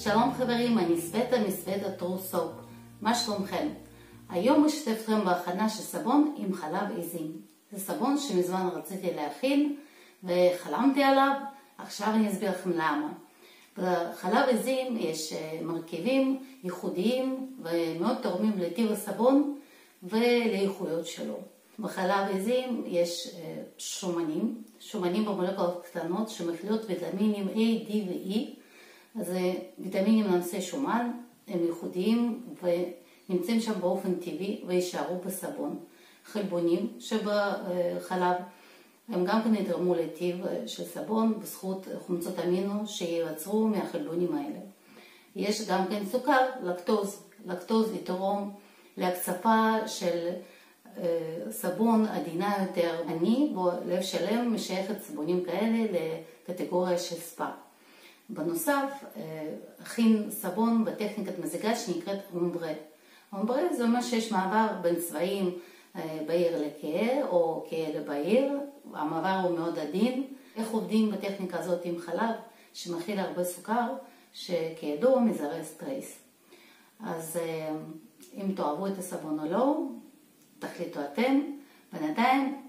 שלום חברים, אני סווטה מסווטה טרו סופ. מה שלומכם? היום אשתף אתכם בהכנה של סבון עם חלב עיזים. זה סבון שמזמן רציתי להכין וחלמתי עליו, עכשיו אני אסביר לכם למה. בחלב עיזים יש מרכיבים ייחודיים ומאוד תורמים לטיב הסבון ולאיכויות שלו. בחלב עיזים יש שומנים במולקולות קטנות שמכילות ויטמינים A, D ו-E. אז ויטמינים נושאי שומן, הם ייחודיים ונמצאים שם באופן טבעי וישארו בסבון. חלבונים שבחלב הם גם כן יתרמו לטיב של סבון בזכות חומצות אמינו שייצרו מהחלבונים האלה. יש גם כן סוכר, לקטוז. לקטוז יתרום להקצפה של סבון עדינה יותר. אני בלב שלם משייכת סבונים כאלה לקטגוריה של ספא. בנוסף, הכין סבון בטכניקת מזיגה שנקראת אומברה. אומברה זה אומר שיש מעבר בין צבעים בהיר לכהה או כהה לבהיר. המעבר הוא מאוד עדין. איך עובדים בטכניקה הזאת עם חלב שמכיל הרבה סוכר שכידוע מזרז טרייס. אז אם תאהבו את הסבון או לא, תחליטו אתם. בינתיים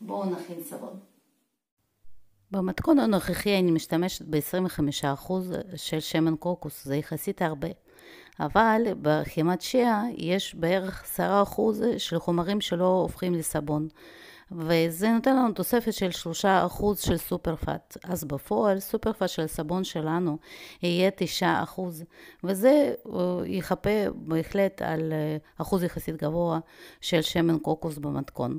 בואו נכין סבון. במתכון הנוכחי אני משתמשת ב-25% של שמן קוקוס, זה יחסית הרבה. אבל בחימת שיעה יש בערך 10% של חומרים שלא הופכים לסבון. וזה נותן לנו תוספת של 3% של סופרפאט. אז בפועל סופרפאט של הסבון שלנו יהיה 9%. וזה יחפה בהחלט על אחוז יחסית גבוה של שמן קוקוס במתכון.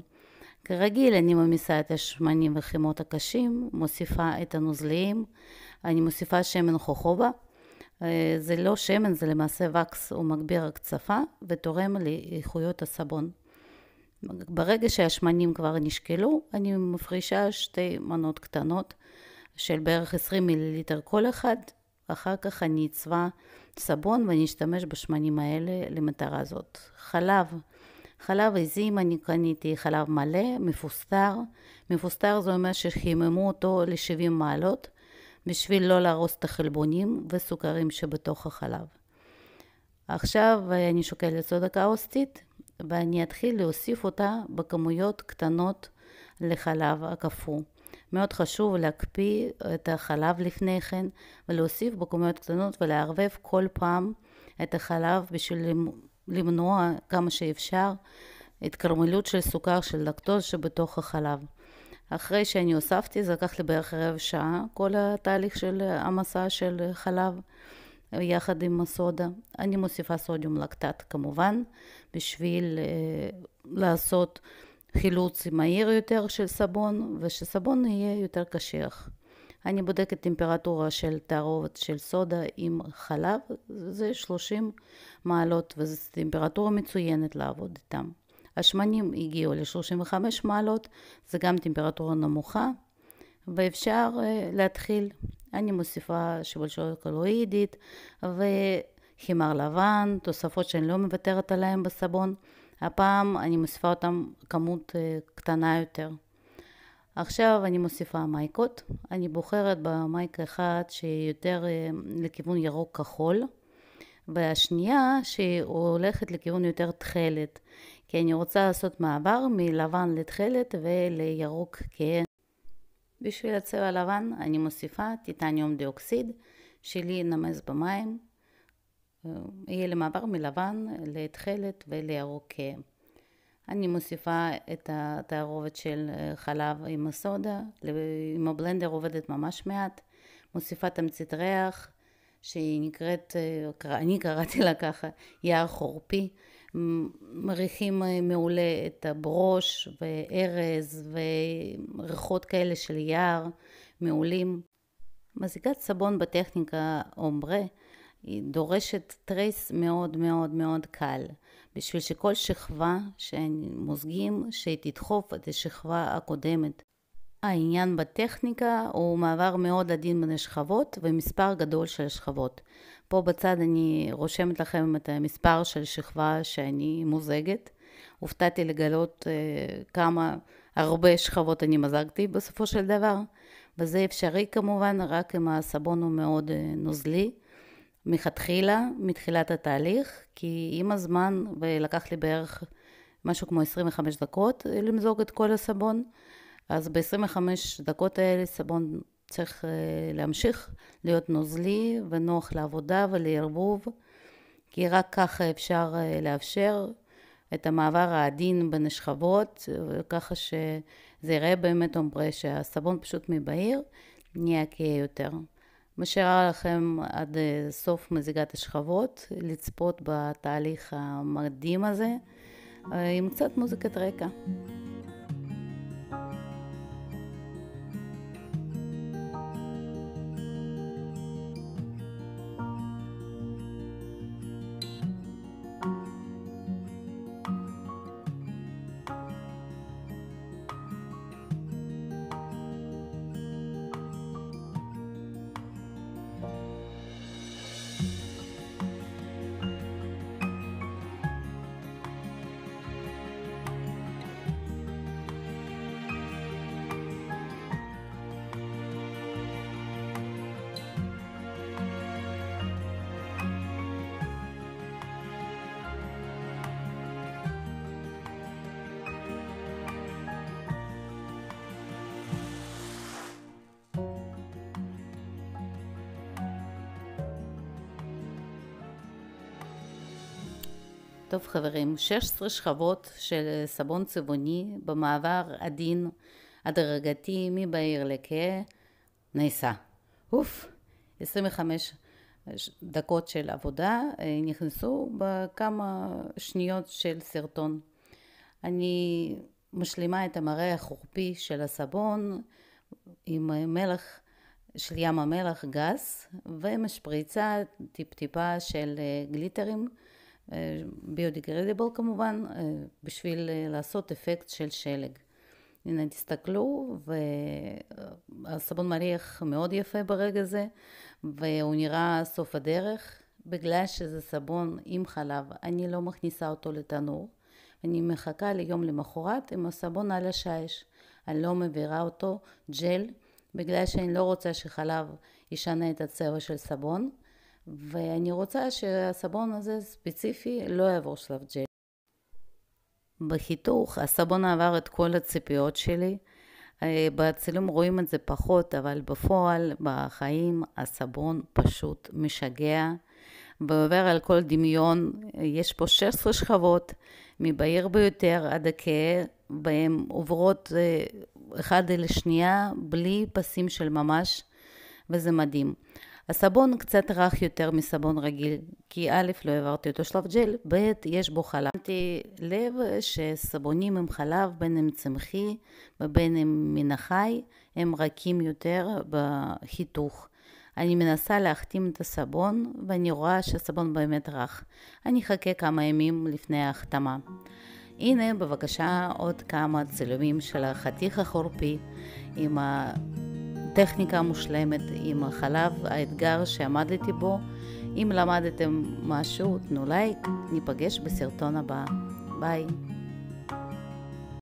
כרגיל אני ממיסה את השמנים וחימות הקשים, מוסיפה את הנוזליים, אני מוסיפה שמן חוכובה. זה לא שמן, זה למעשה וקס או מגביר הקצפה ותורם לאיכויות הסבון. ברגע שהשמנים כבר נשקלו, אני מפרישה 2 מנות קטנות של בערך 20 מיליליטר כל אחד. אחר כך אני אצבע סבון ואני אשתמש בשמנים האלה למטרה הזאת. חלב עיזים אני קניתי חלב מלא, מפוסטר. מפוסטר זה אומר שחיממו אותו ל-70 מעלות, בשביל לא להרוס את החלבונים וסוכרים שבתוך החלב. עכשיו אני שוקלת סודה קאוסטית, ואני אתחיל להוסיף אותה בכמויות קטנות לחלב הקפוא. מאוד חשוב להקפיא את החלב לפני כן, ולהוסיף בכמויות קטנות ולערבב כל פעם את החלב בשביל למנוע כמה שאפשר התקרמלות של סוכר של לקטוז שבתוך החלב. אחרי שאני הוספתי, זה לקח לי בערך רבע שעה, כל התהליך של המסה של חלב יחד עם הסודה. אני מוסיפה סודיום לקטט כמובן, בשביל לעשות חילוץ מהיר יותר של סבון, ושסבון יהיה יותר קשיח. אני בודקת טמפרטורה של תערובת של סודה עם חלב, זה 30 מעלות, וזו טמפרטורה מצוינת לעבוד איתם. השמנים הגיעו ל-35 מעלות, זה גם טמפרטורה נמוכה, ואפשר להתחיל. אני מוסיפה שיבול קולואידית וחימר לבן, תוספות שאני לא מוותרת עליהן בסבון. הפעם אני מוסיפה אותם כמות קטנה יותר. עכשיו אני מוסיפה מייקות. אני בוחרת במייקה אחת שהיא יותר לכיוון ירוק כחול, והשנייה שהיא הולכת לכיוון יותר תכלת, כי אני רוצה לעשות מעבר מלבן לתכלת ולירוק כהה. בשביל הצבע הלבן אני מוסיפה טיטניום דיאוקסיד שלי נמס במים, יהיה למעבר מלבן לתכלת ולירוק כהה. אני מוסיפה את התערובת של חלב עם הסודה, עם הבלנדר עובדת ממש מעט, מוסיפה תמצית ריח שהיא נקראת, אני קראתי לה ככה, יער חורפי, מריחים מעולה את הברוש וארז וריחות כאלה של יער מעולים. מזיגת סבון בטכניקה אומברה היא דורשת טרייס מאוד מאוד מאוד קל, בשביל שכל שכבה שמוזגים שהיא תדחוף את השכבה הקודמת. העניין בטכניקה הוא מעבר מאוד עדין בין השכבות ומספר גדול של שכבות. פה בצד אני רושמת לכם את המספר של שכבה שאני מוזגת. הופתעתי לגלות כמה הרבה שכבות אני מזגתי בסופו של דבר. וזה אפשרי כמובן רק אם הסבון הוא מאוד נוזלי. מתחילת התהליך, כי עם הזמן, ולקח לי בערך משהו כמו 25 דקות למזוג את כל הסבון, אז ב-25 דקות האלה סבון צריך להמשיך להיות נוזלי ונוח לעבודה ולערבוב, כי רק ככה אפשר לאפשר את המעבר העדין בין השכבות, וככה שזה יראה באמת אומברה שהסבון פשוט מבהיר, נהיה כהה יותר. משאירה לכם עד סוף מזיגת השכבות, לצפות בתהליך המדהים הזה, עם קצת מוזיקת רקע. טוב חברים, 16 שכבות של סבון צבעוני במעבר עדין, הדרגתי, מבהיר לכהה, נעשה. 25 דקות של עבודה נכנסו בכמה שניות של סרטון. אני משלימה את המראה החורפי של הסבון עם מלח של ים המלח גס, ומשפריצה טיפה של גליטרים, ביודיגרדיבל כמובן, בשביל לעשות אפקט של שלג. הנה תסתכלו, והסבון מריח מאוד יפה ברגע זה, והוא נראה סוף הדרך. בגלל שזה סבון עם חלב, אני לא מכניסה אותו לתנור, אני מחכה ליום למחרת עם הסבון על השיש. אני לא מעבירה אותו ג'ל, בגלל שאני לא רוצה שחלב ישנה את הצבע של סבון, ואני רוצה שהסבון הזה ספציפי לא יעבור שלב ג'ל. בחיתוך הסבון עבר את כל הציפיות שלי, בצילום רואים את זה פחות, אבל בפועל בחיים הסבון פשוט משגע ועובר על כל דמיון. יש פה 16 שכבות מבהיר ביותר עד הכהה, והן עוברות אחד אל השנייה בלי פסים של ממש, וזה מדהים. הסבון קצת רך יותר מסבון רגיל, כי א' לא העברתי אותו שלב ג'ל, ב' יש בו חלב. שמתי לב שסבונים עם חלב, בין הם צמחי ובין הם מן החי, הם רכים יותר בחיתוך. אני מנסה להחתים את הסבון, ואני רואה שהסבון באמת רך. אני אחכה כמה ימים לפני ההחתמה. הנה בבקשה עוד כמה צילומים של החתיך החורפי עם הטכניקה המושלמת, עם החלב, האתגר שעמדתי בו. אם למדתם משהו תנו לייק, ניפגש בסרטון הבא. ביי.